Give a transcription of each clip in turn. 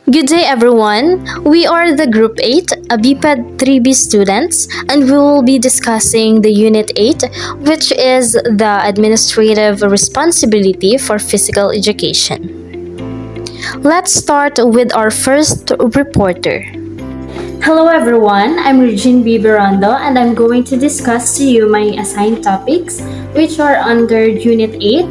Good day, everyone. We are the Group 8, a BPED 3B students, and we will be discussing the Unit 8, which is the administrative responsibility for physical education. Let's start with our first reporter. Hello, everyone. I'm Regine B. Berondo, and I'm going to discuss to you my assigned topics, which are under Unit 8,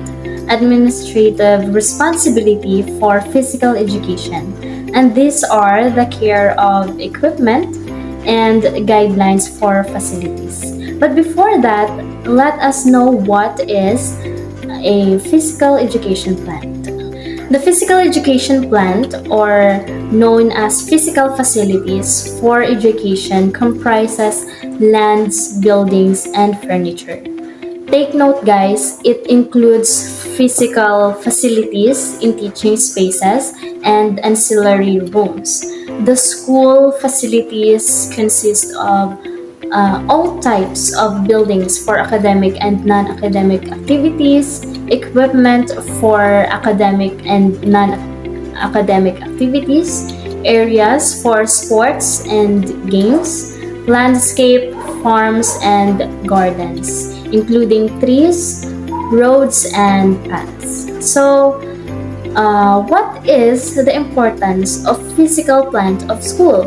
administrative responsibility for physical education. And these are the care of equipment and guidelines for facilities. But before that, let us know what is a physical education plan. The physical education plan, or known as physical facilities for education, comprises lands, buildings, and furniture. Take note, guys, it includes physical facilities in teaching spaces and ancillary rooms. The school facilities consist of all types of buildings for academic and non-academic activities, equipment for academic and non-academic activities, areas for sports and games, landscape, farms, and gardens, including trees, roads, and paths. So, what is the importance of physical plant of school?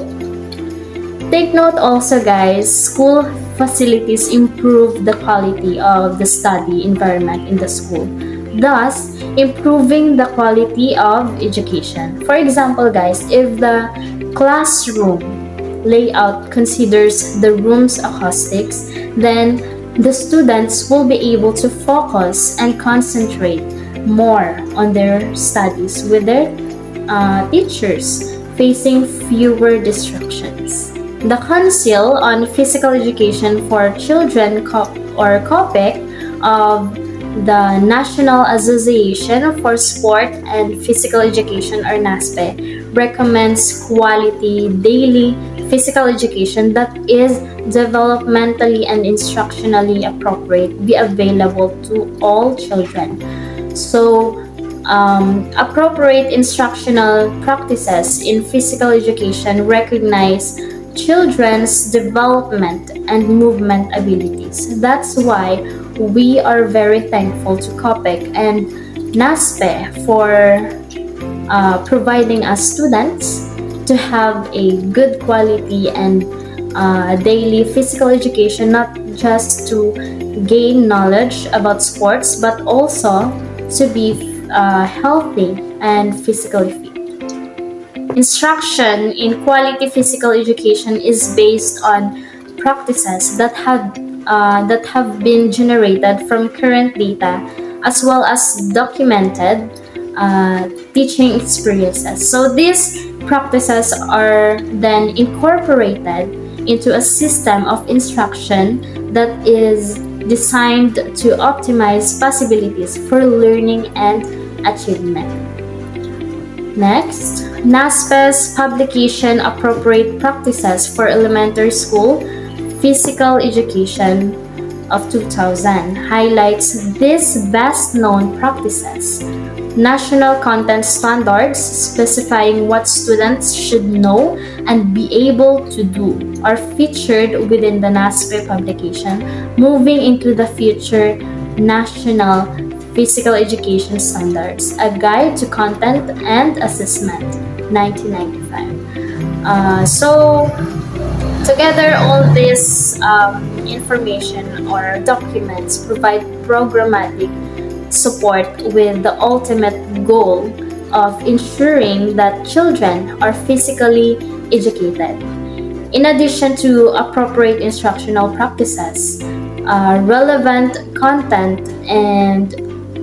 Take note also, guys, school facilities improve the quality of the study environment in the school, thus improving the quality of education. For example, guys, if the classroom layout considers the room's acoustics, then the students will be able to focus and concentrate more on their studies with their teachers, facing fewer distractions. The Council on Physical Education for Children, or COPEC, of the National Association for Sport and Physical Education, or NASPE, recommends quality daily physical education that is developmentally and instructionally appropriate be available to all children. So, appropriate instructional practices in physical education recognize children's development and movement abilities. That's why we are very thankful to COPEC and NASPE for providing us students to have a good quality and daily physical education, not just to gain knowledge about sports, but also to be healthy and physically fit. Instruction in quality physical education is based on practices that have been generated from current data, as well as documented teaching experiences. So these practices are then incorporated into a system of instruction that is designed to optimize possibilities for learning and achievement. Next, NASPE's publication Appropriate Practices for Elementary School Physical Education of 2000 highlights these best-known practices. National content standards specifying what students should know and be able to do are featured within the NASPE publication, moving into the future National Physical Education Standards, a Guide to Content and Assessment, 1995. So, together, all this information or documents provide programmatic support with the ultimate goal of ensuring that children are physically educated. In addition to appropriate instructional practices, relevant content, and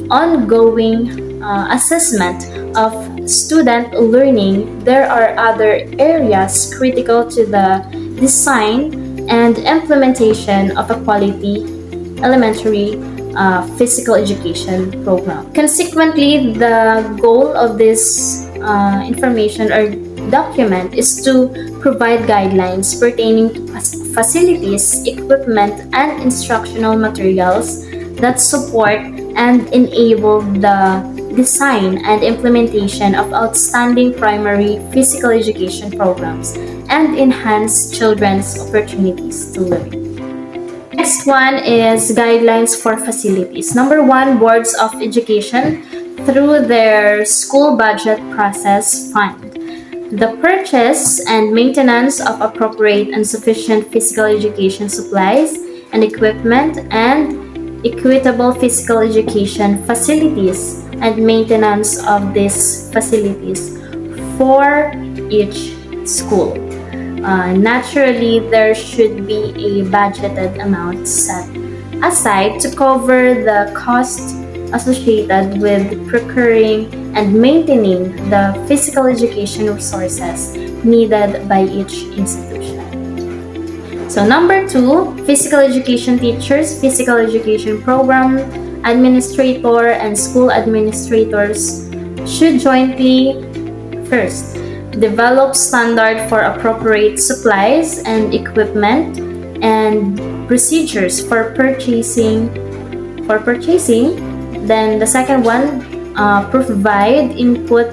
ongoing assessment of student learning, there are other areas critical to the design and implementation of a quality elementary physical education program. Consequently, the goal of this information or document is to provide guidelines pertaining to facilities, equipment, and instructional materials that support and enable the design and implementation of outstanding primary physical education programs and enhance children's opportunities to learn. Next one is guidelines for facilities. Number one, boards of education through their school budget process fund the purchase and maintenance of appropriate and sufficient physical education supplies and equipment and equitable physical education facilities and maintenance of these facilities for each school. Naturally, there should be a budgeted amount set aside to cover the cost associated with procuring and maintaining the physical education resources needed by each institution. So number two, physical education teachers, physical education program administrator, and school administrators should jointly first develop standard for appropriate supplies and equipment and procedures for purchasing. Then the second one, provide input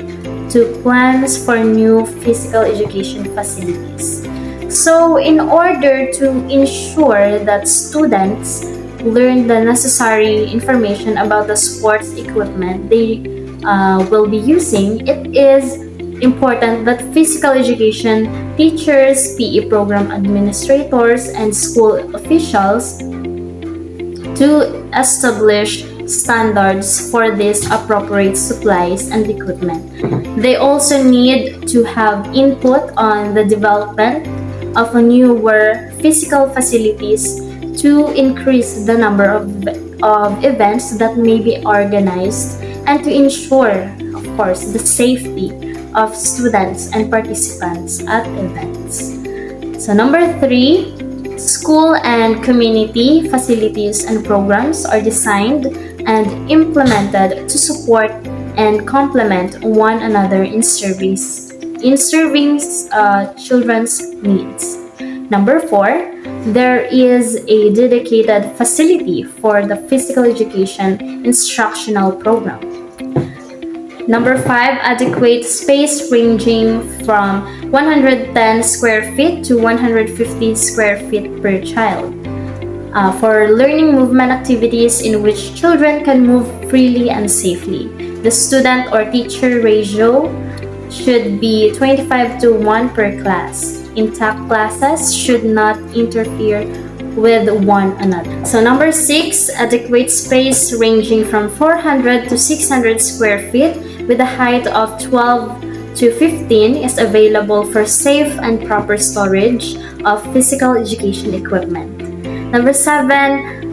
to plans for new physical education facilities. So in order to ensure that students learn the necessary information about the sports equipment they will be using, it is important that physical education teachers, PE program administrators, and school officials to establish standards for these appropriate supplies and equipment. They also need to have input on the development of newer physical facilities to increase the number of events that may be organized and to ensure, of course, the safety of students and participants at events. So number three, school and community facilities and programs are designed and implemented to support and complement one another in serving children's needs. Number four, there is a dedicated facility for the physical education instructional program. Number five, adequate space ranging from 110 square feet to 150 square feet per child. For learning movement activities in which children can move freely and safely. The student or teacher ratio should be 25:1 per class. Intact classes should not interfere with one another. So number six, adequate space ranging from 400 to 600 square feet with a height of 12 to 15 is available for safe and proper storage of physical education equipment. Number seven,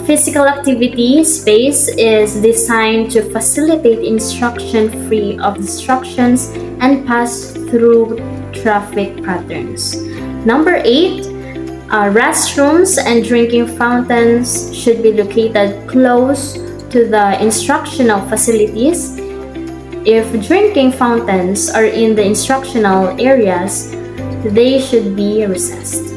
physical activity space is designed to facilitate instruction free of distractions and pass through traffic patterns. Number eight, restrooms and drinking fountains should be located close to the instructional facilities. If drinking fountains are in the instructional areas, they should be recessed.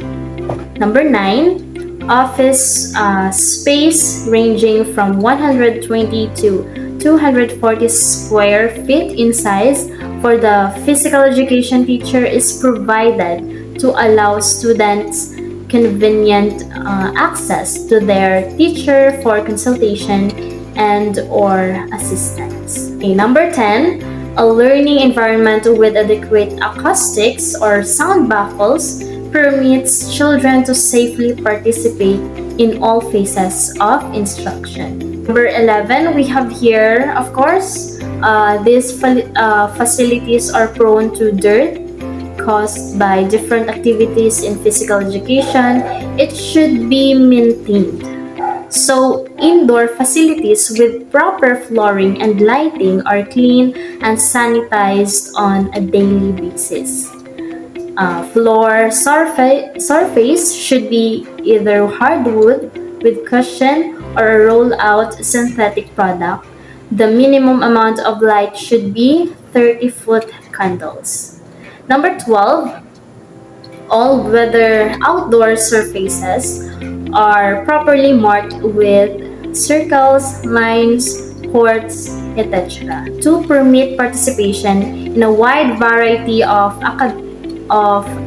Number nine, office space ranging from 120 to 240 square feet in size for the physical education teacher is provided to allow students convenient access to their teacher for consultation and or assistance. Okay, number 10, a learning environment with adequate acoustics or sound baffles permits children to safely participate in all phases of instruction. Number 11, we have here, of course, these facilities are prone to dirt caused by different activities in physical education. It should be maintained. So, indoor facilities with proper flooring and lighting are clean and sanitized on a daily basis. Floor surface should be either hardwood with cushion or a roll-out synthetic product. The minimum amount of light should be 30-foot candles. Number 12, all weather outdoor surfaces are properly marked with circles, lines, ports, etc., to permit participation in a wide variety of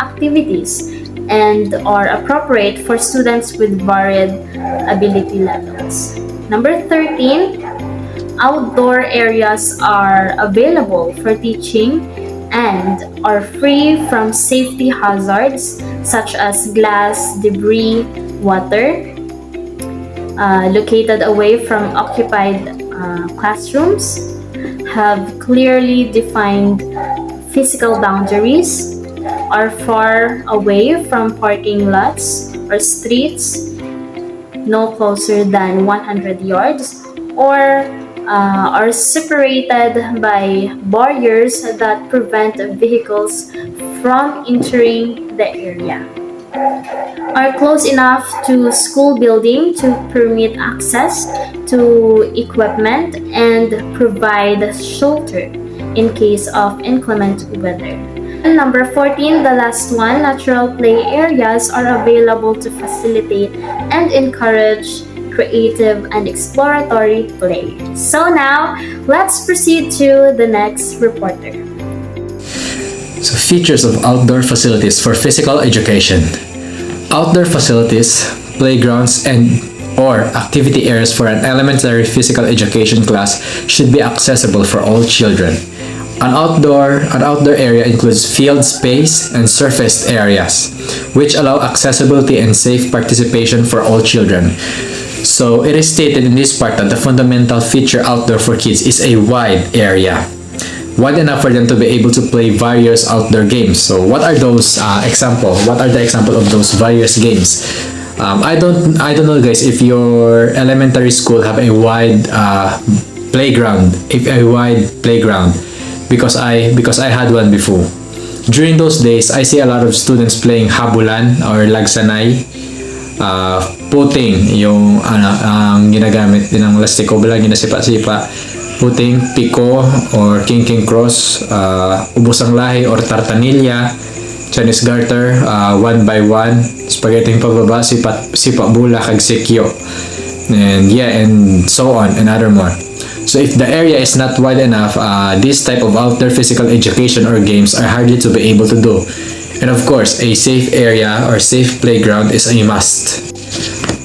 activities and are appropriate for students with varied ability levels. Number 13, outdoor areas are available for teaching and are free from safety hazards such as glass, debris, water, located away from occupied classrooms, have clearly defined physical boundaries, are far away from parking lots or streets, no closer than 100 yards, or are separated by barriers that prevent vehicles from entering the area, are close enough to school building to permit access to equipment and provide shelter in case of inclement weather. And number 14, the last one, natural play areas are available to facilitate and encourage creative and exploratory play. So now, let's proceed to the next reporter. So features of outdoor facilities for physical education. Outdoor facilities, playgrounds, and or activity areas for an elementary physical education class should be accessible for all children. An outdoor area includes field space and surface areas, which allow accessibility and safe participation for all children. So it is stated in this part that the fundamental feature outdoor for kids is a wide area, wide enough for them to be able to play various outdoor games. So what are those examples? What are the examples of those various games? I don't know, guys, if your elementary school have a wide playground, because I had one before. During those days, I see a lot of students playing habulan or lagsanay, puting, yung ang ginagamit din ng lastiko bilang ginasipa-sipa, puting, piko or king cross, ubos ang lahi or tartanilya, Chinese garter, 1x1, spaghetti pababa, sipa bula kag sikyo, and so on and other more. So if the area is not wide enough, this type of outdoor physical education or games are hardly to be able to do. And of course, a safe area or safe playground is a must.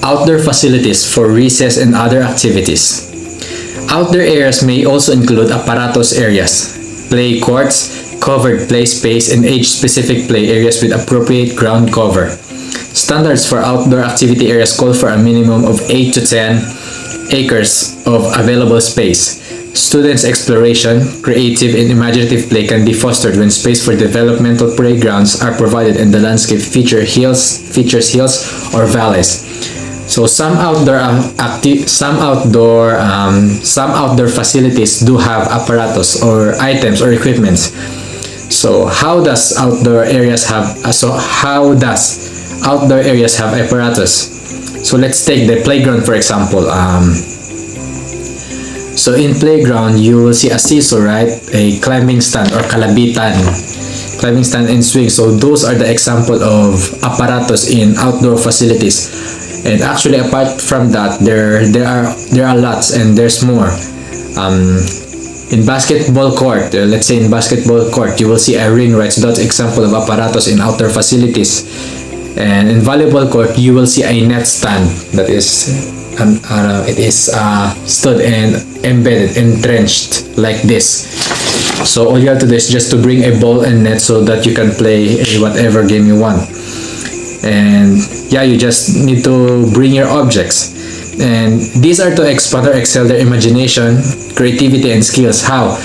Outdoor facilities for recess and other activities. Outdoor areas may also include apparatus areas, play courts, covered play space, and age-specific play areas with appropriate ground cover. Standards for outdoor activity areas call for a minimum of 8 to 10 acres of available space. Students' exploration, creative, and imaginative play can be fostered when space for developmental playgrounds are provided and the landscape features hills or valleys. So some outdoor facilities do have apparatus or items or equipments. So how does outdoor areas have apparatus? So let's take the playground for example. So in playground, you will see a seesaw, right? A climbing stand or kalabitan, climbing stand and swing. So those are the example of apparatus in outdoor facilities. And actually, apart from that, there are lots and there's more. In basketball court, let's say in basketball court, you will see a ring, right? So that's example of apparatus in outdoor facilities. And in volleyball court, you will see a net stand that is stood and embedded, entrenched like this. So all you have to do is just to bring a ball and net so that you can play whatever game you want. And yeah, you just need to bring your objects. And these are to expand or excel their imagination, creativity, and skills. How?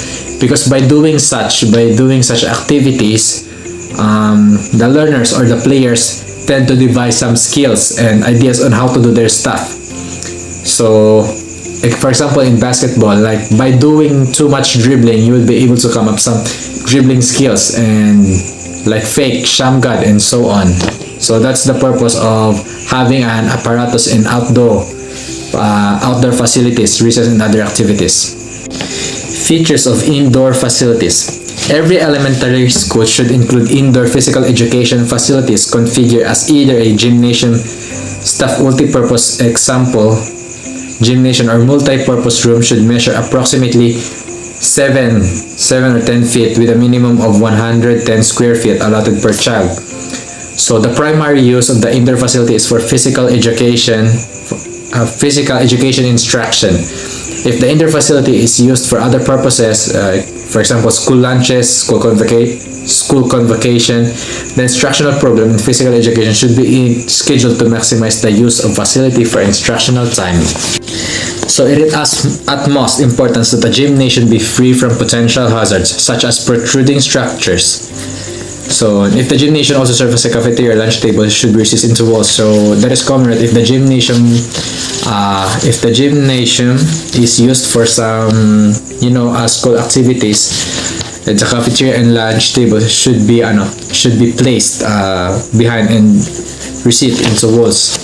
Because by doing such activities, the learners or the players tend to devise some skills and ideas on how to do their stuff. So, like for example, in basketball, like by doing too much dribbling, you will be able to come up some dribbling skills and like fake, shamgad, and so on. So that's the purpose of having an apparatus in outdoor facilities, recess, and other activities. Features of indoor facilities. Every elementary school should include indoor physical education facilities configured as either a gymnasium, staff multipurpose example, gymnasium or multi-purpose room should measure approximately 7 or 10 feet with a minimum of 110 square feet allotted per child. So the primary use of the indoor facility is for physical education instruction. If the indoor facility is used for other purposes, for example, school lunches, school convocation, the instructional program in physical education should be scheduled to maximize the use of facility for instructional time. So it is utmost importance that the gymnasium be free from potential hazards such as protruding structures. So if the gymnasium also serves as a cafeteria or lunch table, it should be recessed into walls. So that is common, right? If the gymnasium is used for some school activities, the cafeteria and lunch table should be placed behind and recessed into walls.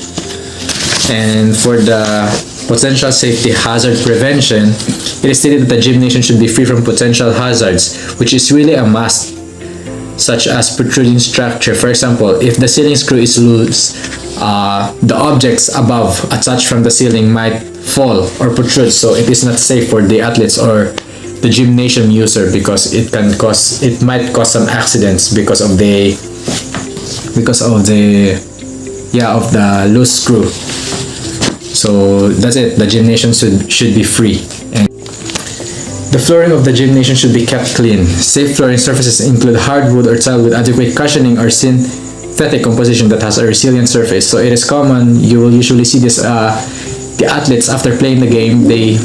And for the potential safety hazard prevention, it is stated that the gymnasium should be free from potential hazards, which is really a must, such as protruding structure. For example, if the ceiling screw is loose, the objects above attached from the ceiling might fall or protrude, so it is not safe for the athletes or the gymnasium user because it might cause some accidents because of the loose screw. So that's it. The gymnasium should be free. And the flooring of the gymnasium should be kept clean. Safe flooring surfaces include hardwood or tile with adequate cushioning or synthetic composition that has a resilient surface. So it is common, you will usually see this, the athletes after playing the game, they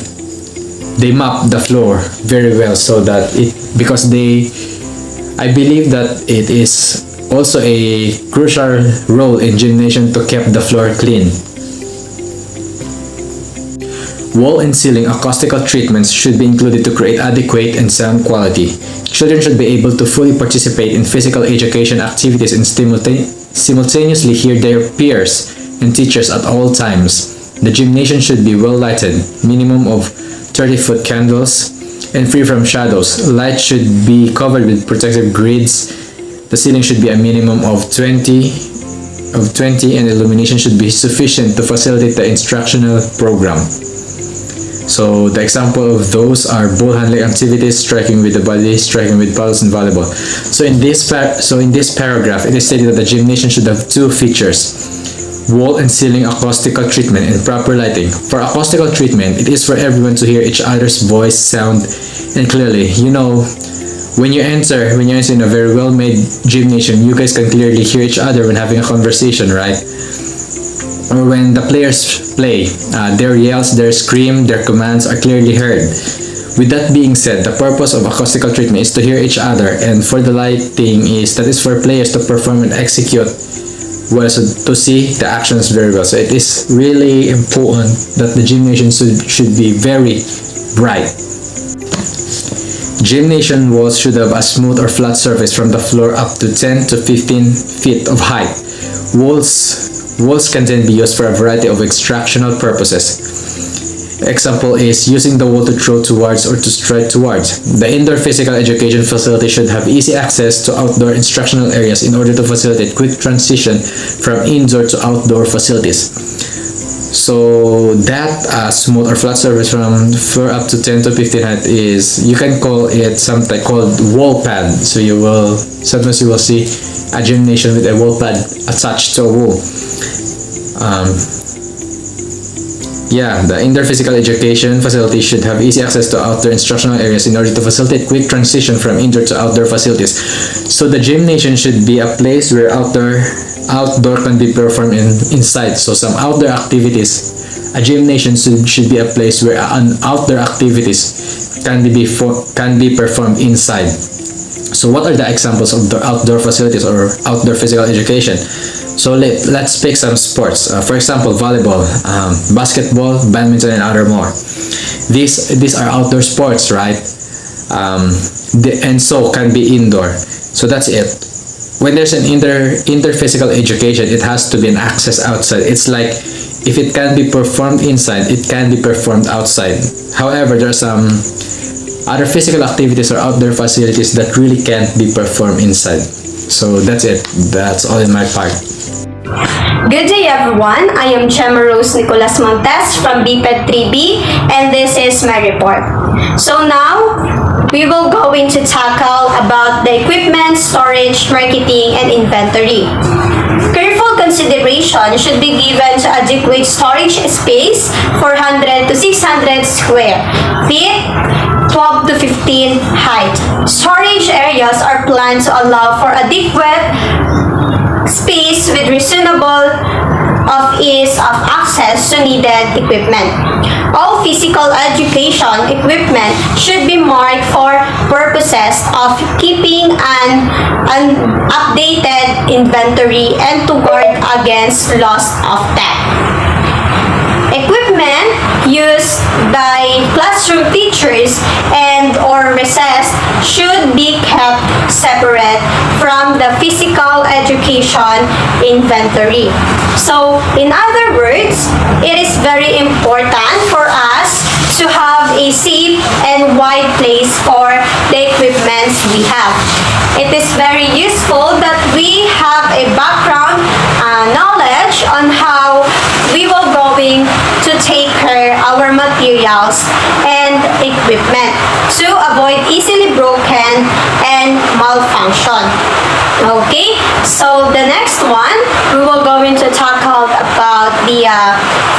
mop the floor very well so that because I believe that it is also a crucial role in gymnasium to keep the floor clean. Wall and ceiling acoustical treatments should be included to create adequate and sound quality. Children should be able to fully participate in physical education activities and simultaneously hear their peers and teachers at all times. The gymnasium should be well lighted, minimum of 30-foot candles, and free from shadows. Light should be covered with protective grids. The ceiling should be a minimum of 20 and illumination should be sufficient to facilitate the instructional program. So the example of those are ball handling activities, striking with the body, striking with paddles, and volleyball. So in this paragraph, it is stated that the gymnasium should have two features: wall and ceiling acoustical treatment and proper lighting. For acoustical treatment, it is for everyone to hear each other's voice, sound, and clearly. When you enter in a very well-made gymnasium, you guys can clearly hear each other when having a conversation, right? Or when the players play, their yells, their scream, their commands are clearly heard. With that being said, the purpose of acoustical treatment is to hear each other, and for the lighting is for players to perform and execute well, so to see the actions very well. So it is really important that the gymnasium should be very bright. Gymnasium walls should have a smooth or flat surface from the floor up to 10 to 15 feet of height. Walls can then be used for a variety of instructional purposes. Example is using the wall to throw towards or to strike towards. The indoor physical education facility should have easy access to outdoor instructional areas in order to facilitate quick transition from indoor to outdoor facilities. So that smooth or flat surface from floor up to 10 to 15 height is, you can call it something called wall pad. So sometimes you will see a gymnasium with a wall pad attached to a wall. The indoor physical education facility should have easy access to outdoor instructional areas in order to facilitate quick transition from indoor to outdoor facilities. So the gymnasium should be a place where outdoor can be performed inside. So some outdoor activities, a gymnasium should be a place where outdoor activities can be performed inside. So what are the examples of the outdoor facilities or outdoor physical education? So let's pick some sports. For example, volleyball, basketball, badminton, and other more. These are outdoor sports, right? And so can be indoor. So that's it. When there's an inter physical education, it has to be an access outside. It's like if it can be performed inside, it can be performed outside. However, there are some other physical activities or outdoor facilities that really can't be performed inside. So that's it. That's all in my part. Good day everyone, I am Gemma Rose Nicolas Montes from VIII-3B and this is my report. So now, we will going to tackle about the equipment, storage, marketing, and inventory. Careful consideration should be given to adequate storage space 400 to 600 square feet, 12 to 15 height. Storage areas are planned to allow for adequate space with reasonable of ease of access to needed equipment. All physical education equipment should be marked for purposes of keeping an updated inventory and to guard against loss of theft. Equipment used by classroom teachers and or recess should be kept separate from the physical education inventory. So, in other words, it is very important for us to have a safe and wide place for the equipments we have. It is very useful that we have a background knowledge on how we will going to take care our materials and equipment to avoid easily broken and malfunction. Okay, so the next one, we will going to talk about the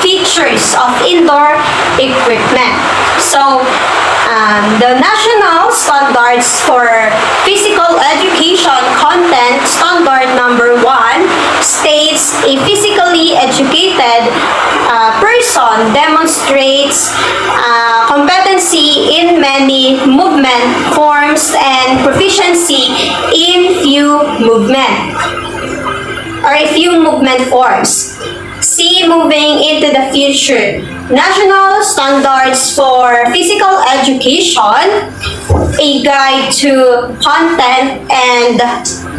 features of indoor equipment. So, the national standards for physical education content standard number 1 states a physically educated person demonstrates competency in many movement forms and proficiency in few movement forms. See, moving into the future, national standards for physical education, a guide to content and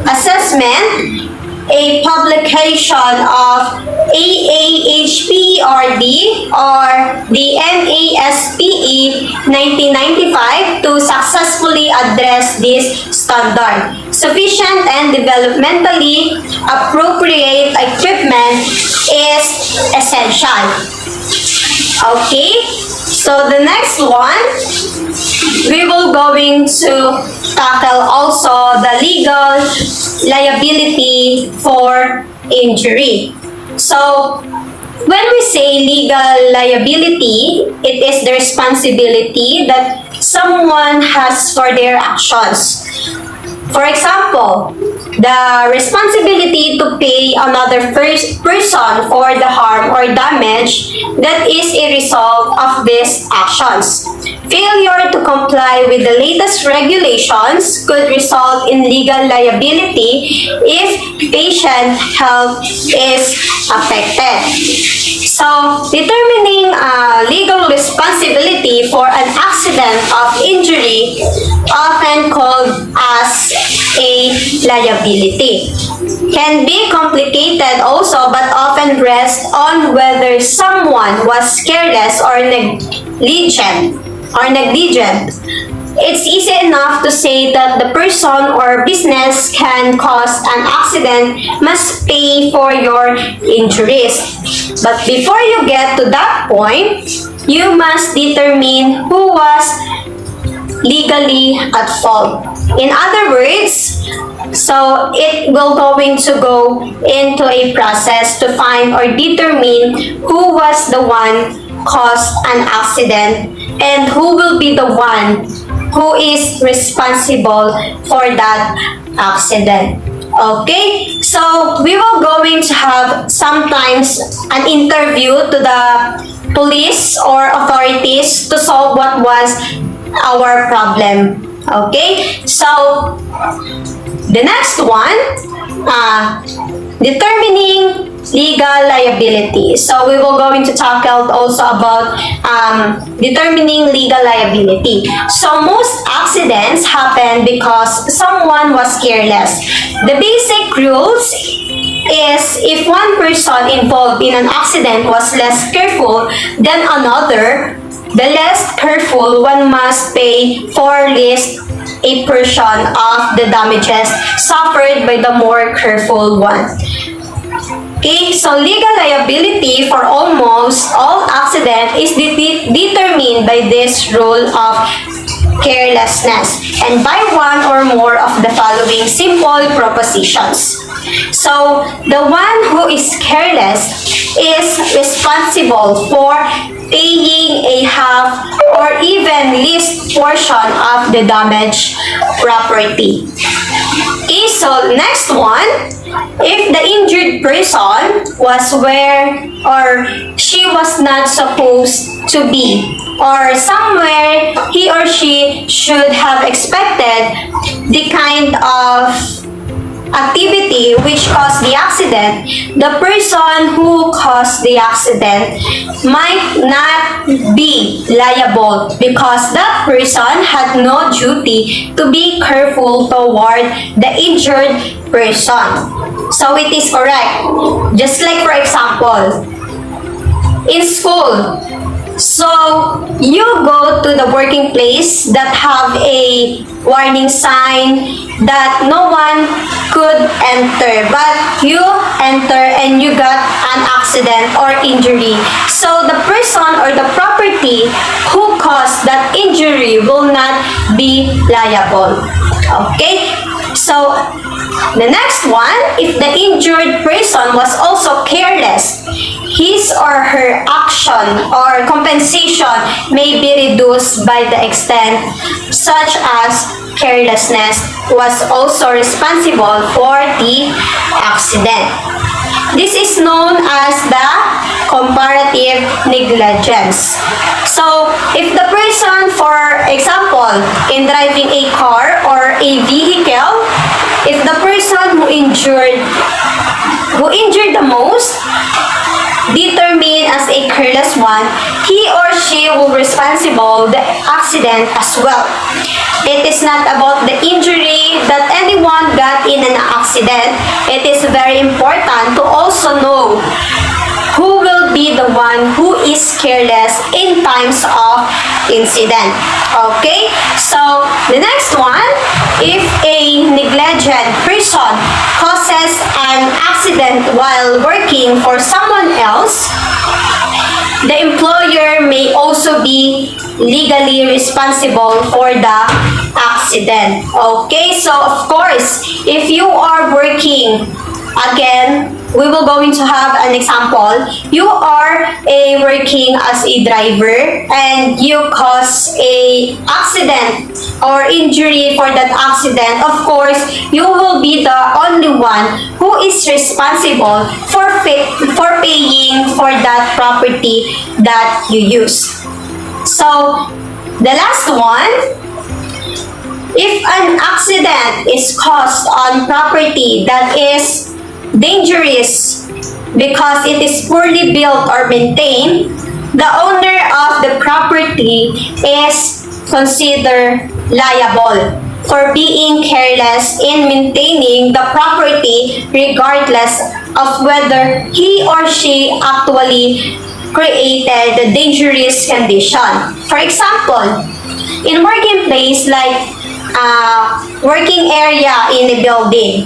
assessment, a publication of AAHPRD or the NASPE 1995 to successfully address this standard. Sufficient and developmentally appropriate equipment is essential. Okay, so the next one, we will going to tackle also the legal liability for injury. So, when we say legal liability, it is the responsibility that someone has for their actions. For example, the responsibility to pay another person for the harm or damage that is a result of these actions. Failure to comply with the latest regulations could result in legal liability if patient health is affected. So, determining legal responsibility for an accident of injury, often called as a liability, can be complicated also but often rests on whether someone was careless or negligent. It's easy enough to say that the person or business can cause an accident must pay for your injuries. But before you get to that point, you must determine who was legally at fault. In other words, so it will going to go into a process to find or determine who was the one caused an accident and who will be the one who is responsible for that accident. Okay, so we will going to have sometimes an interview to the police or authorities to solve what was our problem. Okay, so the next one, determining legal liability. So we will going to talk out also about determining legal liability. So most accidents happen because someone was careless. The basic rules is if one person involved in an accident was less careful than another, the less careful one must pay for least a portion of the damages suffered by the more careful one. Okay, so legal liability for almost all accident is determined by this rule of carelessness and by one or more of the following simple propositions. So, the one who is careless is responsible for paying a half or even least portion of the damaged property. Okay, so next one, if the injured person was where or she was not supposed to be, or somewhere he or she should have expected the kind of activity which caused the accident, the person who caused the accident might not be liable because that person had no duty to be careful toward the injured person. So it is correct. Just like for example, in school, so you go to the working place that have a warning sign that no one could enter, but you enter and you got an accident or injury. So the person or the property who caused that injury will not be liable. Okay? So the next one, if the injured person was also careless, his or her action or compensation may be reduced by the extent such as carelessness was also responsible for the accident. This is known as the comparative negligence. So, if the person, for example, in driving a car or a vehicle, if the person who injured the most determined as a careless one, he or she will be responsible the accident as well. It is not about the injury that anyone got in an accident. It is very important to also know who will be the one who is careless in times of incident. Okay? So, the next one, if a negligent person causes an accident while working for someone else, the employer may also be legally responsible for the accident. Okay? So, of course, if you are working, again, we will going to have an example. You are working as a driver and you cause a accident or injury for that accident. Of course, you will be the only one who is responsible for paying for that property that you use. So, the last one, if an accident is caused on property that is dangerous because it is poorly built or maintained, the owner of the property is considered liable for being careless in maintaining the property regardless of whether he or she actually created the dangerous condition. For example, in working place like working area in a building,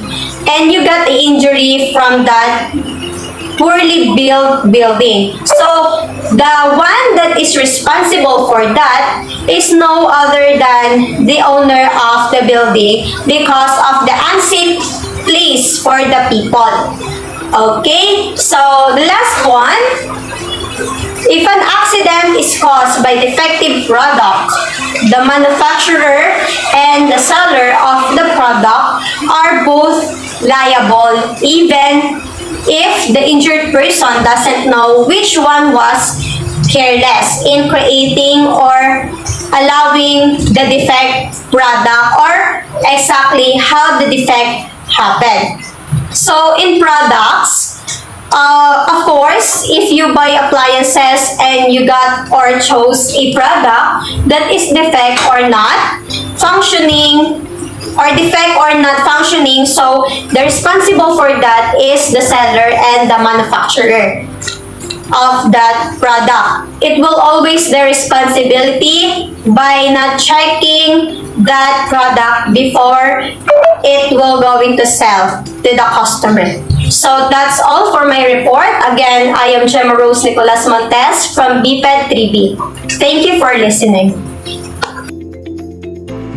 and you got the injury from that poorly built building. So, the one that is responsible for that is no other than the owner of the building because of the unsafe place for the people. Okay? So, the last one, if an accident is caused by defective product, the manufacturer and the seller of the product are both liable even if the injured person doesn't know which one was careless in creating or allowing the defect product or exactly how the defect happened. So in products, of course, if you buy appliances and you got or chose a product that is defect or not functioning or defect or not functioning, so the responsible for that is the seller and the manufacturer of that product. It will always the responsibility by not checking that product before it will going to sell to the customer. So that's all for my report. Again, I am Gemma Rose Nicolas Montes from BPED 3B. Thank you for listening.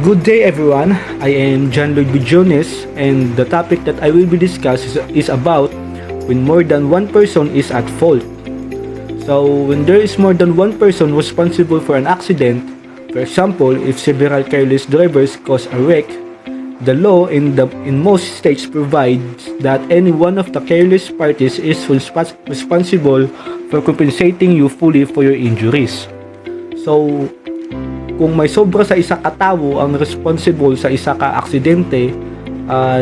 Good day everyone, I am John Lloyd Jones, and the topic that I will be discussing is about when more than one person is at fault. So when there is more than one person responsible for an accident, for example, if several careless drivers cause a wreck, the law in most states provides that any one of the careless parties is responsible for compensating you fully for your injuries. So kung may sobra sa isa ka tawo ang responsible sa isa ka aksidente,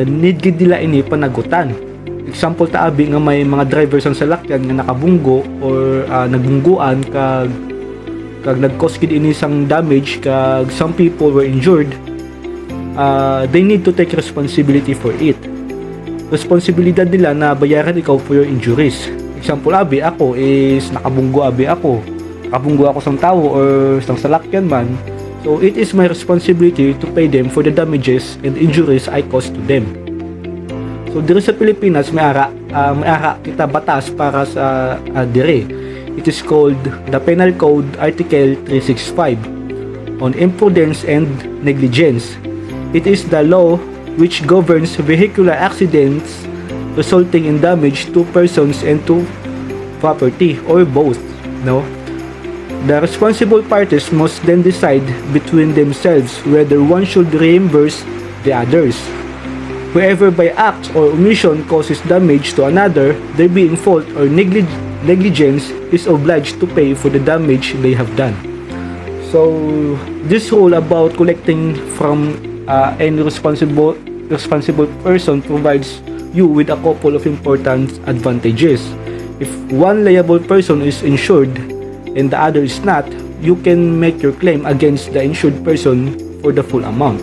need gid nila ini panagutan. Example taabi nga may mga drivers ang salakyan nga nakabunggo or nagbungguan kag nag-cause gid ini sang damage kag some people were injured. They need to take responsibility for it. Responsibilidad nila na bayaran ikaw for your injuries. Example abi ako is nakabunggo ako sang tao or sang salakyan man. So it is my responsibility to pay them for the damages and injuries I caused to them. So diri sa Pilipinas may ara kita batas para sa dire. It is called the Penal Code Article 365 on imprudence and negligence. It is the law which governs vehicular accidents resulting in damage to persons and to property or both, no? The responsible parties must then decide between themselves whether one should reimburse the others. Whoever by act or omission causes damage to another, there being fault or negligence, is obliged to pay for the damage they have done. So, this rule about collecting from any responsible person provides you with a couple of important advantages. If one liable person is insured and the other is not, you can make your claim against the insured person for the full amount.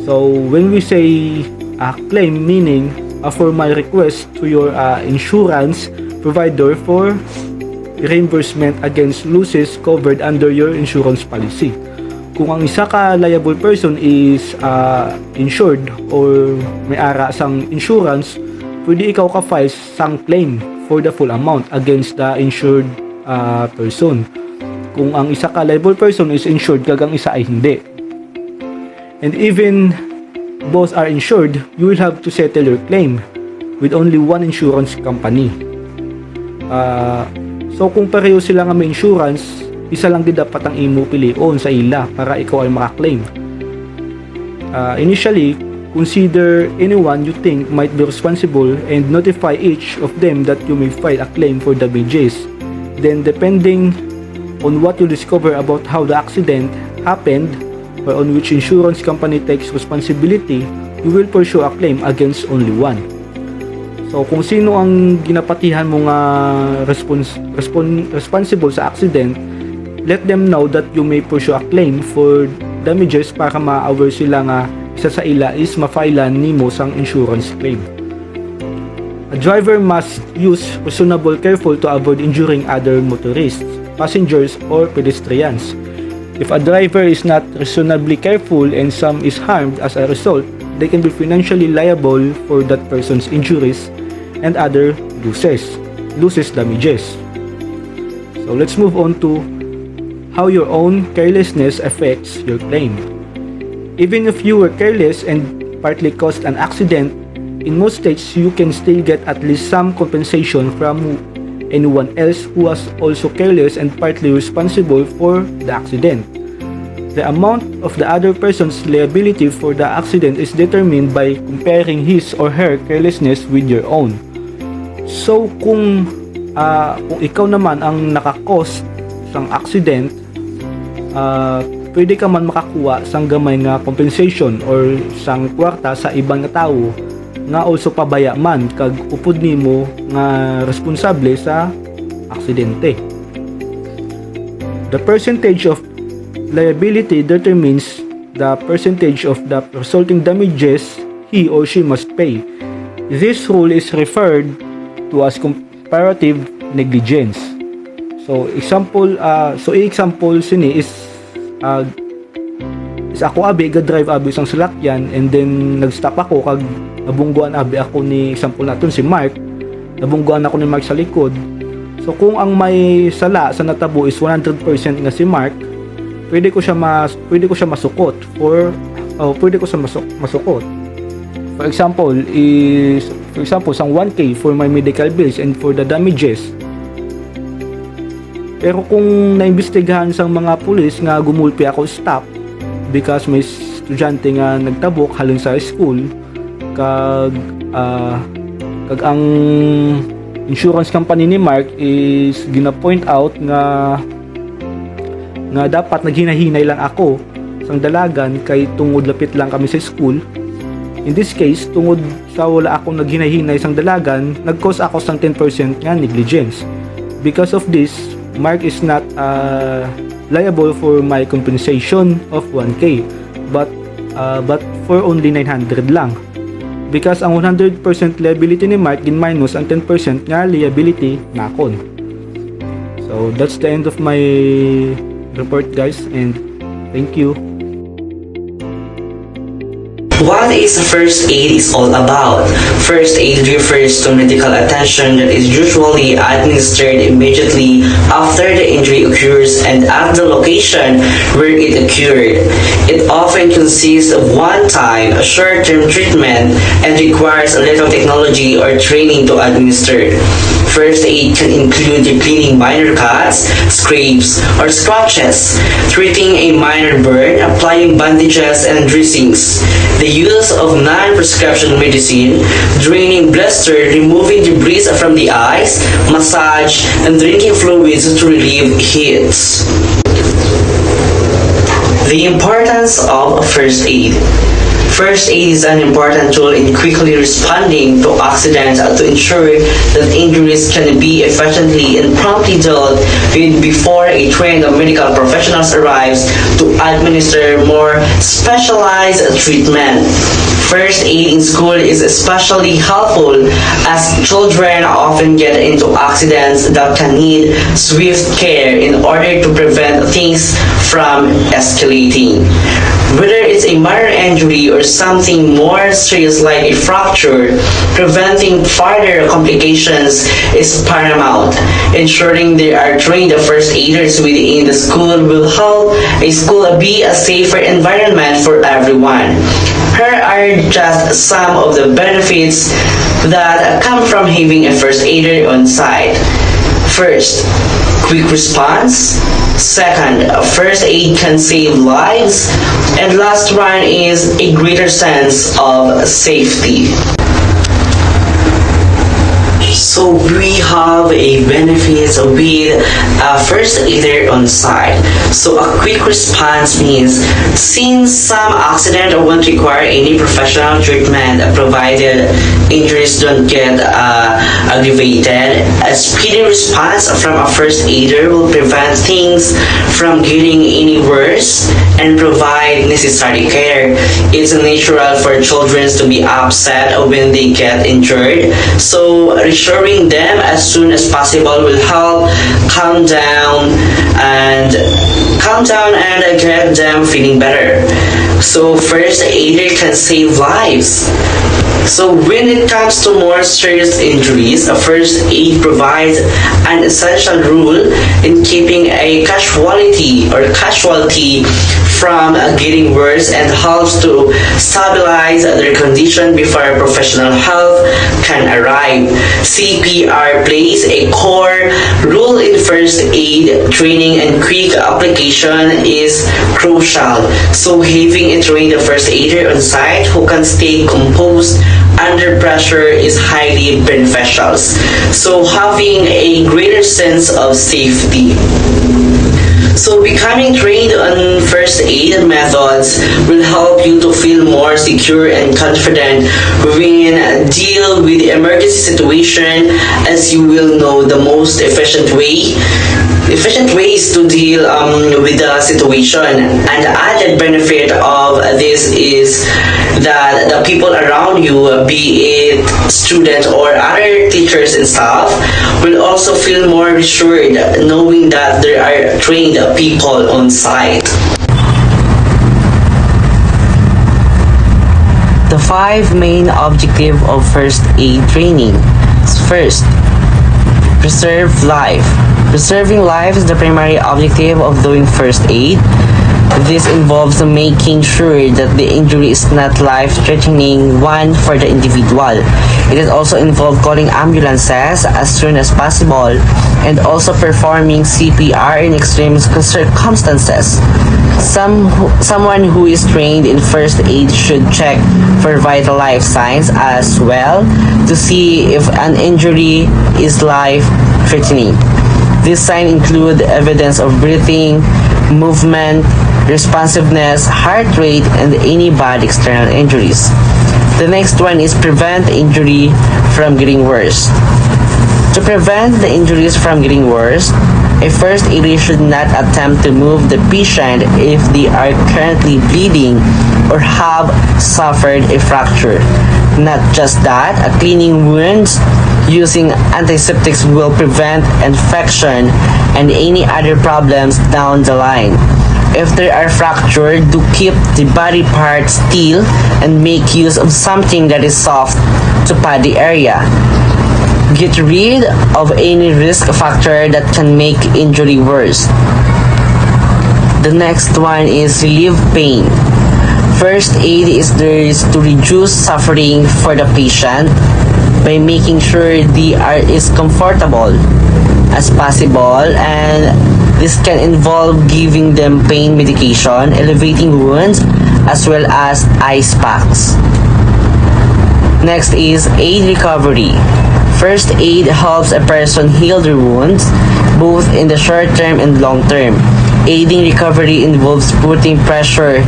So, when we say claim, meaning a formal request to your insurance provider for reimbursement against losses covered under your insurance policy. Kung ang isa ka liable person is insured or may ara sang insurance, pwede ikaw ka-file sang claim for the full amount against the insured person. Kung ang isa ka liable person is insured, kag ang isa ay hindi. And even both are insured, you will have to settle your claim with only one insurance company. So kung pareho sila nga may insurance, isa lang din dapat ang imo pilion sa ila para ikaw ay maka-claim. Initially, consider anyone you think might be responsible and notify each of them that you may file a claim for damages. Then depending on what you discover about how the accident happened, or on which insurance company takes responsibility, you will pursue a claim against only one. So kung sino ang ginapatihan mo nga responsible sa accident, let them know that you may pursue a claim for damages para ma-aware sila nga isa sa ila is mafailan nimo sang insurance claim. A driver must use reasonable careful to avoid injuring other motorists, passengers, or pedestrians. If a driver is not reasonably careful and some is harmed as a result, they can be financially liable for that person's injuries and other losses damages. So let's move on to how your own carelessness affects your claim. Even if you were careless and partly caused an accident, in most states you can still get at least some compensation from anyone else who was also careless and partly responsible for the accident. The amount of the other person's liability for the accident is determined by comparing his or her carelessness with your own. So kung ikaw naman ang nakakos sang accident, pwede ka man makakuha sang gamay nga compensation or sang kwarta sa ibang nga tao nga also pabaya man kag upod nimo nga responsable sa aksidente. The percentage of liability determines the percentage of the resulting damages he or she must pay. This rule is referred to as comparative negligence. So example sini is ako abi ga drive abi sang salakyan and then nag-stop ako kag nabungguan abi ako ni, example natin si Mark, nabungguan ako ni Mark sa likod. So kung ang may sala sa natabo is 100% nga si Mark, pwede ko siya masukot masukot. For example, sang 1K for my medical bills and for the damages. Pero kung naimbestigahan sang mga pulis nga gumulpi ako stop because may estudyante nga nagtabok halin sa school, kag ang insurance company ni Mark is gina-point out nga dapat naghinahinay lang ako sang dalagan kay tungod lapit lang kami sa school. In this case, tungod sa wala akong naghinahinay sang dalagan, nag-cause ako sang 10% nga negligence. Because of this, Mark is not liable for my compensation of 1K, but for only 900 lang. Because ang 100% liability ni Mark din minus ang 10% nga liability nakon. So that's the end of my report, guys, and thank you. What is first aid is all about? First aid refers to medical attention that is usually administered immediately after the injury occurs and at the location where it occurred. It often consists of one-time, short-term treatment and requires a little technology or training to administer. First aid can include cleaning minor cuts, scrapes, or scratches, treating a minor burn, applying bandages and dressings, the use of non-prescription medicine, draining blister, removing debris from the eyes, massage, and drinking fluids to relieve heats. The importance of first aid. First aid is an important tool in quickly responding to accidents to ensure that injuries can be efficiently and promptly dealt with before a trained medical professionals arrives to administer more specialized treatment. First aid in school is especially helpful as children often get into accidents that can need swift care in order to prevent things from escalating. Whether it's a minor injury or something more serious like a fracture, preventing further complications is paramount. Ensuring there are trained first aiders within the school will help a school be a safer environment for everyone. Here are just some of the benefits that come from having a first aider on site. First, quick response. Second, first aid can save lives. And last one is a greater sense of safety. So we have a benefits with a first aider on site. So a quick response means since some accident won't require any professional treatment provided injuries don't get aggravated, a speedy response from a first aider will prevent things from getting any worse and provide necessary care. It's natural for children to be upset when they get injured, so reassuring them as soon as possible will help calm down and get them feeling better. So first aider can save lives. So when it comes to more serious injuries, a first aid provides an essential role in keeping a casualty from getting worse and helps to stabilize their condition before professional help can arrive. CPR plays a core role in first aid training and quick application is crucial. So having a trained first aider on site who can stay composed under pressure is highly beneficial. So having a greater sense of safety. So becoming trained on first aid methods will help you to feel more secure and confident when deal with the emergency situation, as you will know the most efficient ways to deal with the situation. And the added benefit of this is that the people around you, be it students or other teachers and staff, will also feel more reassured knowing that there are trained people on site. The 5 main objectives of first aid training. First, preserve life. Preserving life is the primary objective of doing first aid. This involves making sure that the injury is not life-threatening one for the individual. It is also involved calling ambulances as soon as possible and also performing CPR in extreme circumstances. Someone who is trained in first aid should check for vital life signs as well to see if an injury is life-threatening. These signs include evidence of breathing, movement, responsiveness, heart rate, and any bad external injuries. The next one is prevent injury from getting worse. To prevent the injuries from getting worse, a first aider should not attempt to move the patient if they are currently bleeding or have suffered a fracture. Not just that, cleaning wounds using antiseptics will prevent infection and any other problems down the line. If they are fractured, do keep the body part still and make use of something that is soft to pad the area. Get rid of any risk factor that can make injury worse. The next one is relieve pain. First aid is there to reduce suffering for the patient by making sure they are as comfortable as possible, and this can involve giving them pain medication, elevating wounds, as well as ice packs. Next is aid recovery. First aid helps a person heal their wounds, both in the short term and long term. Aiding recovery involves putting pressure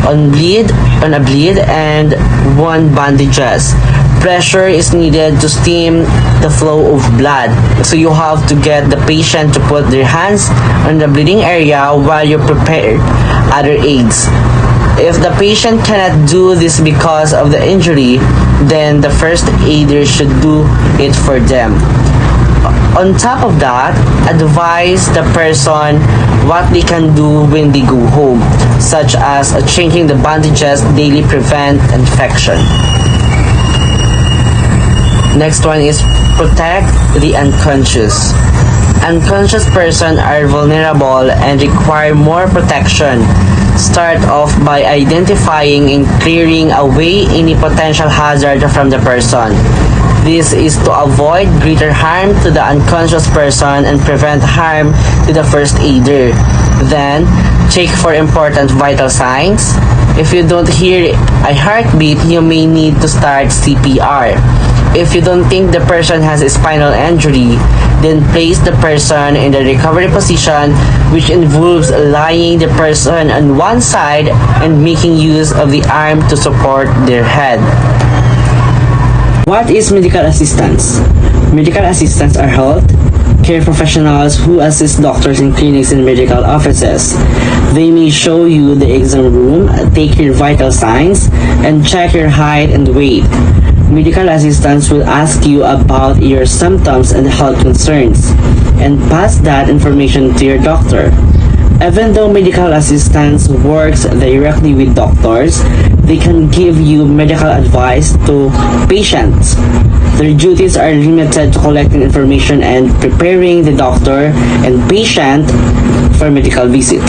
on a bleed and wound bandages. Pressure is needed to stem the flow of blood. So you have to get the patient to put their hands on the bleeding area while you prepare other aids. If the patient cannot do this because of the injury, then the first aider should do it for them. On top of that, advise the person what they can do when they go home, such as changing the bandages daily prevent infection. Next one is protect the unconscious. Unconscious persons are vulnerable and require more protection. Start off by identifying and clearing away any potential hazard from the person. This is to avoid greater harm to the unconscious person and prevent harm to the first aider. Then, check for important vital signs. If you don't hear a heartbeat, you may need to start CPR. If you don't think the person has a spinal injury, then place the person in the recovery position, which involves lying the person on one side and making use of the arm to support their head. What is medical assistants? Medical assistants are health care professionals who assist doctors in clinics and medical offices. They may show you the exam room, take your vital signs, and check your height and weight. Medical assistants will ask you about your symptoms and health concerns and pass that information to your doctor. Even though medical assistants works directly with doctors, they can give you medical advice to patients. Their duties are limited to collecting information and preparing the doctor and patient for medical visit.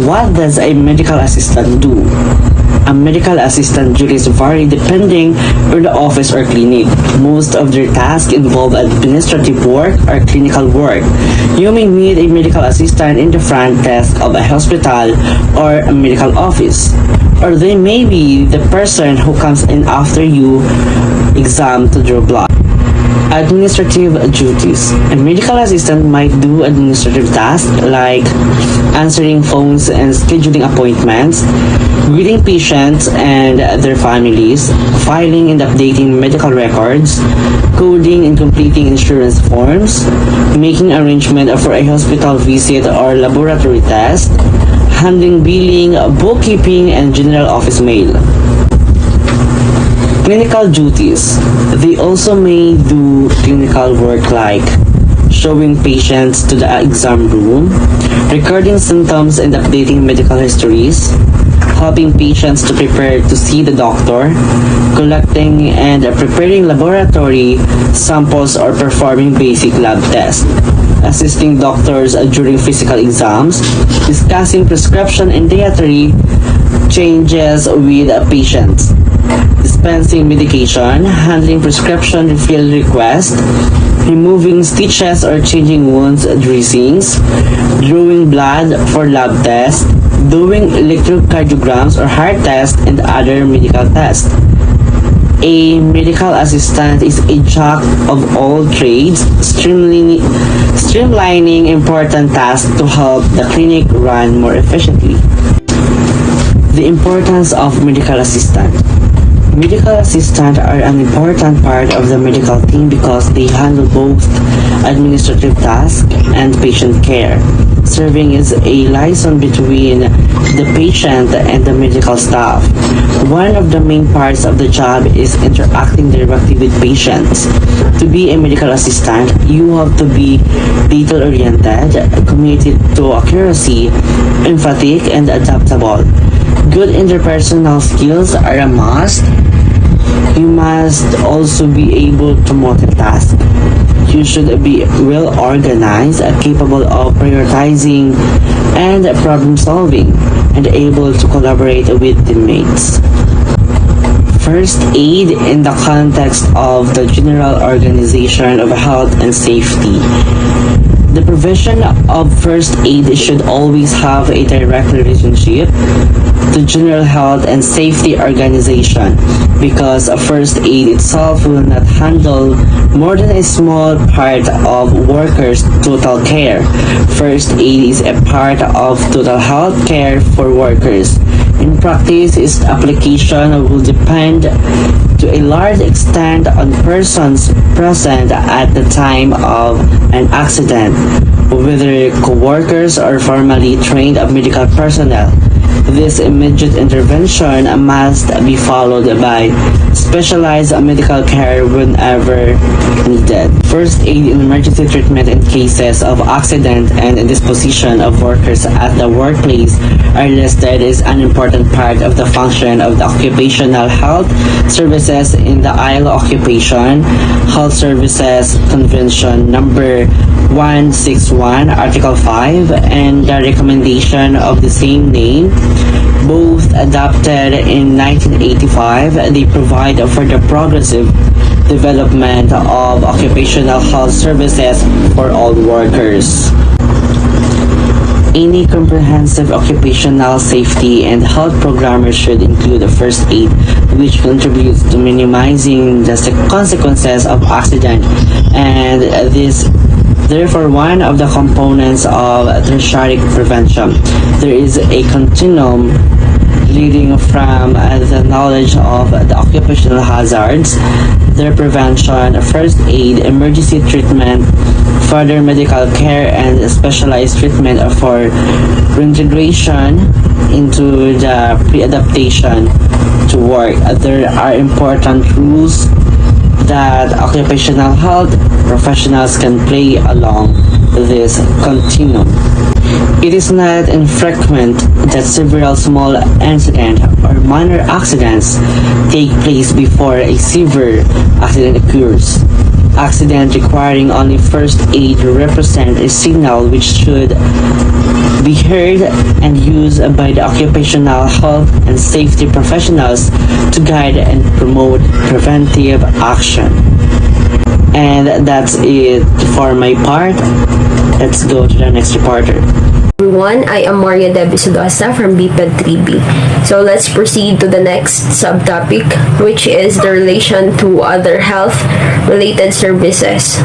What does a medical assistant do? A medical assistant duties vary depending on the office or clinic. Most of their tasks involve administrative work or clinical work. You may meet a medical assistant in the front desk of a hospital or a medical office. Or they may be the person who comes in after you exam to draw blood. Administrative duties. A medical assistant might do administrative tasks like answering phones and scheduling appointments, greeting patients and their families, filing and updating medical records, coding and completing insurance forms, making arrangement for a hospital visit or laboratory test, handling billing, bookkeeping, and general office mail. Clinical duties. They also may do clinical work like showing patients to the exam room, recording symptoms and updating medical histories, helping patients to prepare to see the doctor, collecting and preparing laboratory samples, or performing basic lab tests, assisting doctors during physical exams, discussing prescription and dietary changes with patients, dispensing medication, handling prescription refill requests, removing stitches or changing wounds dressings, drawing blood for lab tests, doing electrocardiograms or heart tests, and other medical tests. A medical assistant is a jack of all trades, streamlining important tasks to help the clinic run more efficiently. The importance of medical assistant. Medical assistants are an important part of the medical team because they handle both administrative tasks and patient care, serving as a liaison between the patient and the medical staff. One of the main parts of the job is interacting directly with patients. To be a medical assistant, you have to be detail-oriented, committed to accuracy, emphatic, and adaptable. Good interpersonal skills are a must. You must also be able to multitask. You should be well organized, capable of prioritizing and problem solving, and able to collaborate with teammates. First aid in the context of the general organization of health and safety. The provision of first aid should always have a direct relationship to general health and safety organization because first aid itself will not handle more than a small part of workers' total care. First aid is a part of total health care for workers. In practice, its application will depend to a large extent on persons present at the time of an accident, whether co-workers or formally trained medical personnel. This immediate intervention must be followed by specialized medical care whenever needed. First aid in emergency treatment in cases of accident and disposition of workers at the workplace are listed as an important part of the function of the occupational health services in the ILO Occupation Health Services Convention number 161, Article 5, and the recommendation of the same name, both adopted in 1985. They provide for the progressive development of occupational health services for all workers. Any comprehensive occupational safety and health program should include a first aid, which contributes to minimizing the consequences of accident, and this therefore one of the components of tertiary prevention. There is a continuum leading from the knowledge of the occupational hazards, their prevention, first aid, emergency treatment, further medical care, and specialized treatment for reintegration into the pre-adaptation to work. There are important rules that occupational health professionals can play along this continuum. It is not infrequent that several small incidents or minor accidents take place before a severe accident occurs. Accident requiring only first aid represent a signal which should be heard and used by the occupational health and safety professionals to guide and promote preventive action. And that's it for my part. Let's go to the next reporter. Everyone, I am Maria Debbie Sudosa from VIII-ADMINSTRATIVE. So let's proceed to the next subtopic, which is the relation to other health-related services.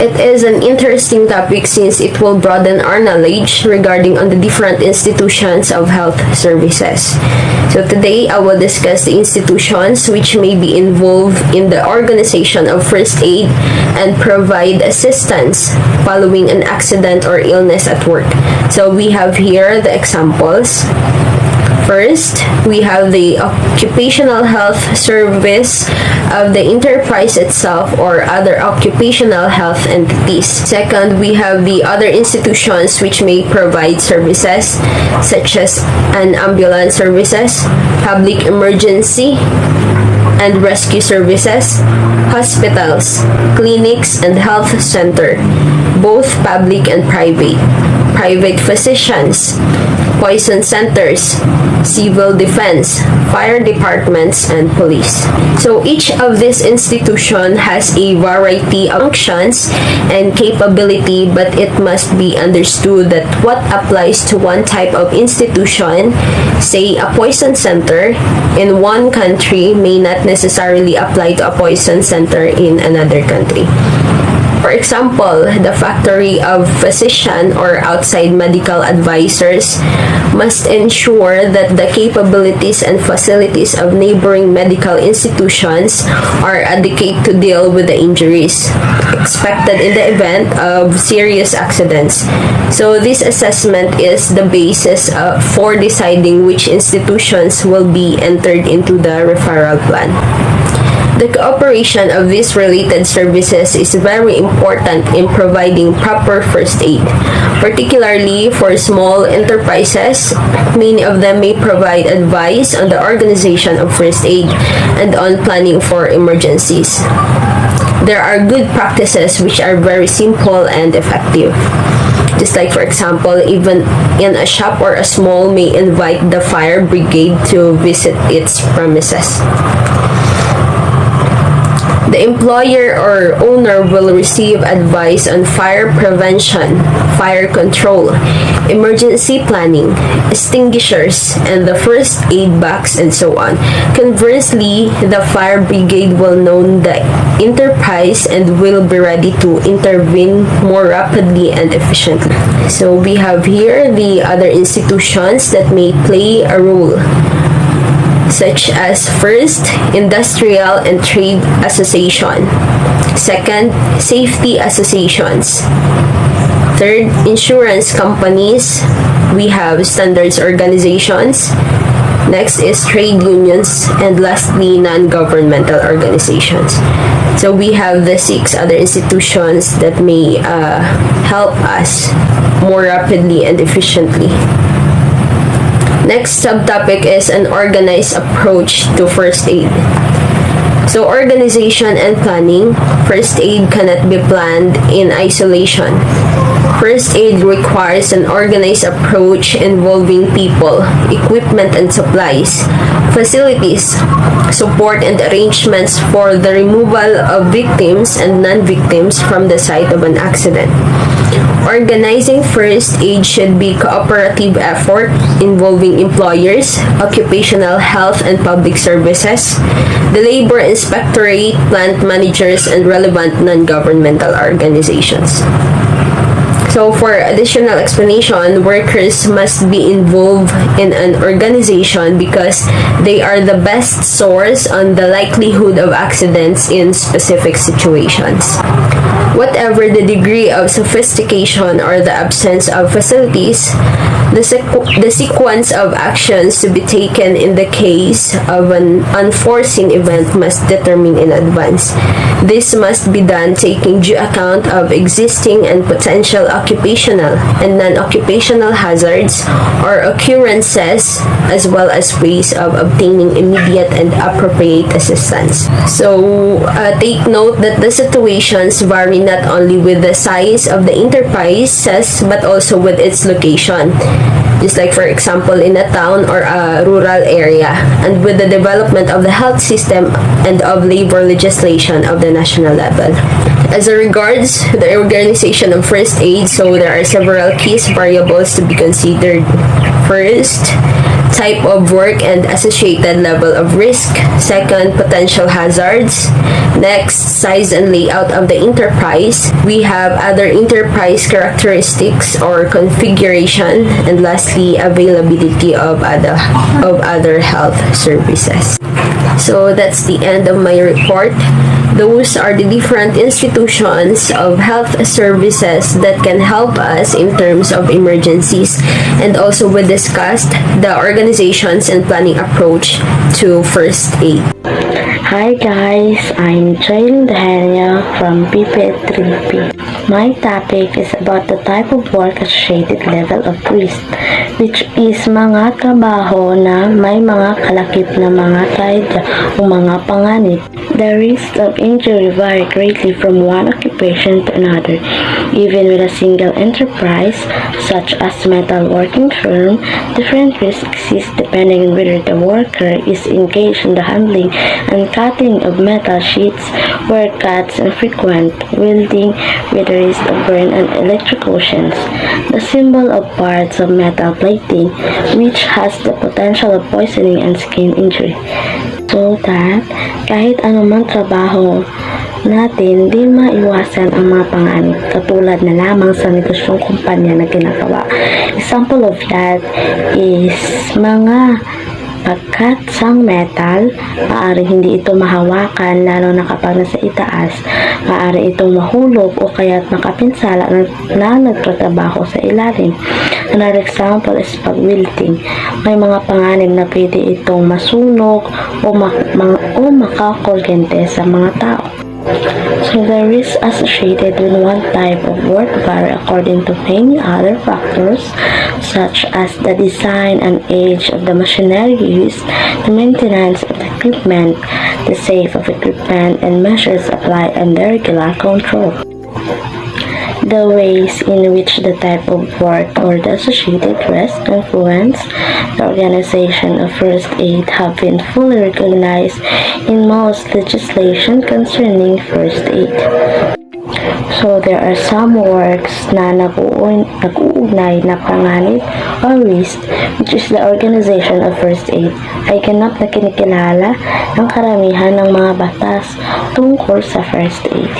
It is an interesting topic since it will broaden our knowledge regarding on the different institutions of health services. So today, I will discuss the institutions which may be involved in the organization of first aid and provide assistance following an accident or illness at work. So we have here the examples. First, we have the occupational health service of the enterprise itself or other occupational health entities. Second, we have the other institutions which may provide services such as an ambulance services, public emergency and rescue services, hospitals, clinics, and health center, both public and private physicians, poison centers, civil defense, fire departments, and police. So each of these institutions has a variety of functions and capability, but it must be understood that what applies to one type of institution, say a poison center, in one country may not necessarily apply to a poison center in another country. For example, the factory of physician or outside medical advisors must ensure that the capabilities and facilities of neighboring medical institutions are adequate to deal with the injuries expected in the event of serious accidents. So this assessment is the basis for deciding which institutions will be entered into the referral plan. The cooperation of these related services is very important in providing proper first aid, particularly for small enterprises. Many of them may provide advice on the organization of first aid and on planning for emergencies. There are good practices which are very simple and effective. Just like, for example, even in a shop or a mall may invite the fire brigade to visit its premises. The employer or owner will receive advice on fire prevention, fire control, emergency planning, extinguishers, and the first aid box, and so on. Conversely, the fire brigade will know the enterprise and will be ready to intervene more rapidly and efficiently. So we have here the other institutions that may play a role, such as first, industrial and trade association. Second, safety associations. Third, insurance companies. We have standards organizations. Next is trade unions, and lastly, non-governmental organizations. So we have the 6 other institutions that may help us more rapidly and efficiently. Next subtopic is an organized approach to first aid. So organization and planning, first aid cannot be planned in isolation. First aid requires an organized approach involving people, equipment and supplies, facilities, support and arrangements for the removal of victims and non-victims from the site of an accident. Organizing first aid should be cooperative effort involving employers, occupational health and public services, the labor inspectorate, plant managers, and relevant non-governmental organizations. So for additional explanation, workers must be involved in an organization because they are the best source on the likelihood of accidents in specific situations. Whatever the degree of sophistication or the absence of facilities, the sequence of actions to be taken in the case of an unforeseen event must determine in advance. This must be done taking due account of existing and potential occupational and non-occupational hazards or occurrences, as well as ways of obtaining immediate and appropriate assistance. So take note that the situations vary not only with the size of the enterprises but also with its location. Just like, for example, in a town or a rural area, and with the development of the health system and of labor legislation of the national level. As regards the organization of first aid, so there are several key variables to be considered. First, type of work and associated level of risk. Second, potential hazards. Next, size and layout of the enterprise. We have other enterprise characteristics or configuration, and lastly, availability of other health services. So that's the end of my report. Those are the different institutions of health services that can help us in terms of emergencies, and also we discussed the organizations and planning approach to first aid. Hi guys, I'm Jaylin Dahania from VIII-ADMINSTRATIve. My topic is about the type of work associated level of risk, which is mga trabaho na may mga kalakip na mga trahedya o mga panganib. The risks of injury vary greatly from one occupation to another. Even with a single enterprise, such as metal working firm, different risks exist depending on whether the worker is engaged in the handling and cutting of metal sheets, where cuts and frequent welding with the risk of burn and electrocutions. The symbol of parts of metal plating, which has the potential of poisoning and skin injury. So that, kahit anumang trabaho natin, di maiwasan ang mga panganib, katulad na lamang sa negosyong kumpanya na ginagawa. Example of that is mga pagkat sang metal, maaari hindi ito mahawakan lalo na kapag nasa itaas, maaari itong mahulog o kaya't makapinsala na nagtatrabaho sa ilalim. Another example is pag-wilting. May mga panganib na pwede itong masunog o makakuryente sa mga tao. So the risks associated with one type of work vary according to many other factors, such as the design and age of the machinery used, the maintenance of the equipment, the safety of equipment, and measures applied under regular control. The ways in which the type of work or the associated risk influence the organization of first aid have been fully recognized in most legislation concerning first aid. So there are some works na nag-uugnay na panganib or risk, which is the organization of first aid, ay ganap na kinikilala ng karamihan ng mga batas tungkol sa first aid.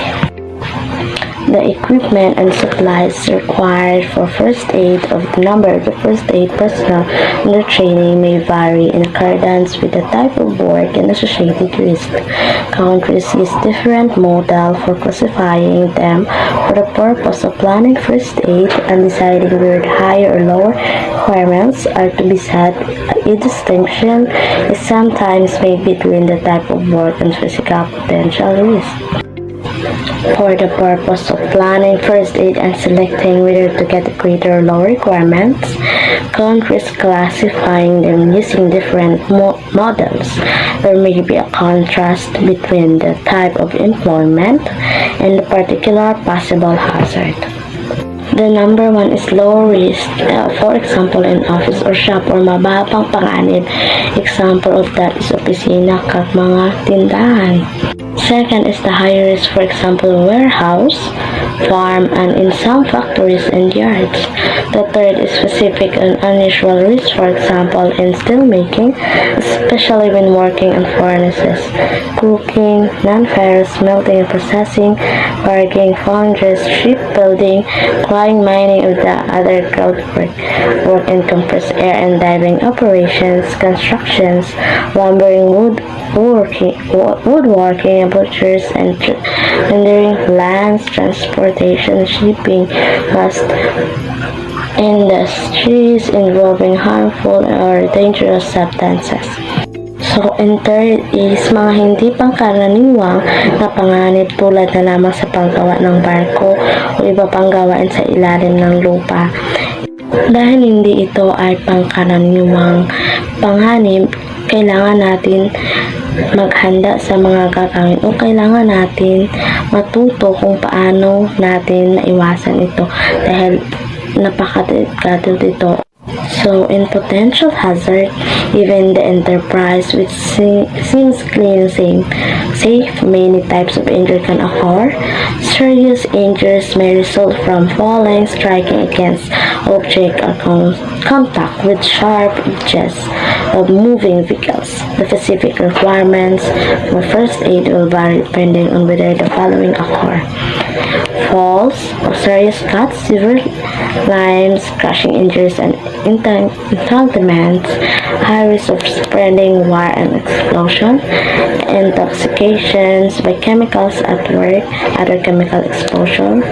The equipment and supplies required for first aid of the number of the first aid personnel under training may vary in accordance with the type of work and associated risk. Countries use different models for classifying them for the purpose of planning first aid and deciding whether higher or lower requirements are to be set. A distinction is sometimes made between the type of work and physical potential risk. For the purpose of planning first aid and selecting whether to get greater or lower requirements, countries classifying them using different models. There may be a contrast between the type of employment and the particular possible hazard. The number one is low risk, for example in office or shop or mababang panganib. Example of that is opisina kag mga tindahan. Second is the high risk, for example warehouse, farm, and in some factories and yards. The third is specific and unusual risk, for example in steel making, especially when working on furnaces, cooking, non-ferrous melting and processing, barging, foundries, shipbuilding, quarrying, mining of the other groundwork, work in compressed air and diving operations, constructions, lumbering, woodworking, and butchers, and rendering, lands, transportation, shipping, last industries involving harmful or dangerous substances. So, and third is mga hindi pangkaraniwang na panganib tulad na lamang sa paggawa ng barko o iba pang gawain sa ilalim ng lupa. Dahil hindi ito ay pangkaraniwang panganib, kailangan natin maghanda sa mga gagawin o kailangan natin matuto kung paano natin maiwasan ito dahil napakadelikado ito. So, in potential hazard, even the enterprise which seems clean and safe, many types of injury can occur. Serious injuries may result from falling, striking against object, or contact with sharp edges of moving vehicles. The specific requirements for first aid will vary depending on whether the following occur: falls or serious cuts, severe limbs, crushing injuries, and entanglements, high risk of spreading wire and explosion, intoxications by chemicals at work, other chemical exposure,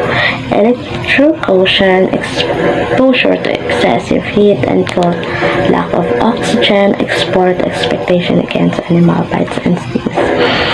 electrocution, exposure to excessive heat and cold, lack of oxygen, export expectation against animal bites and stings.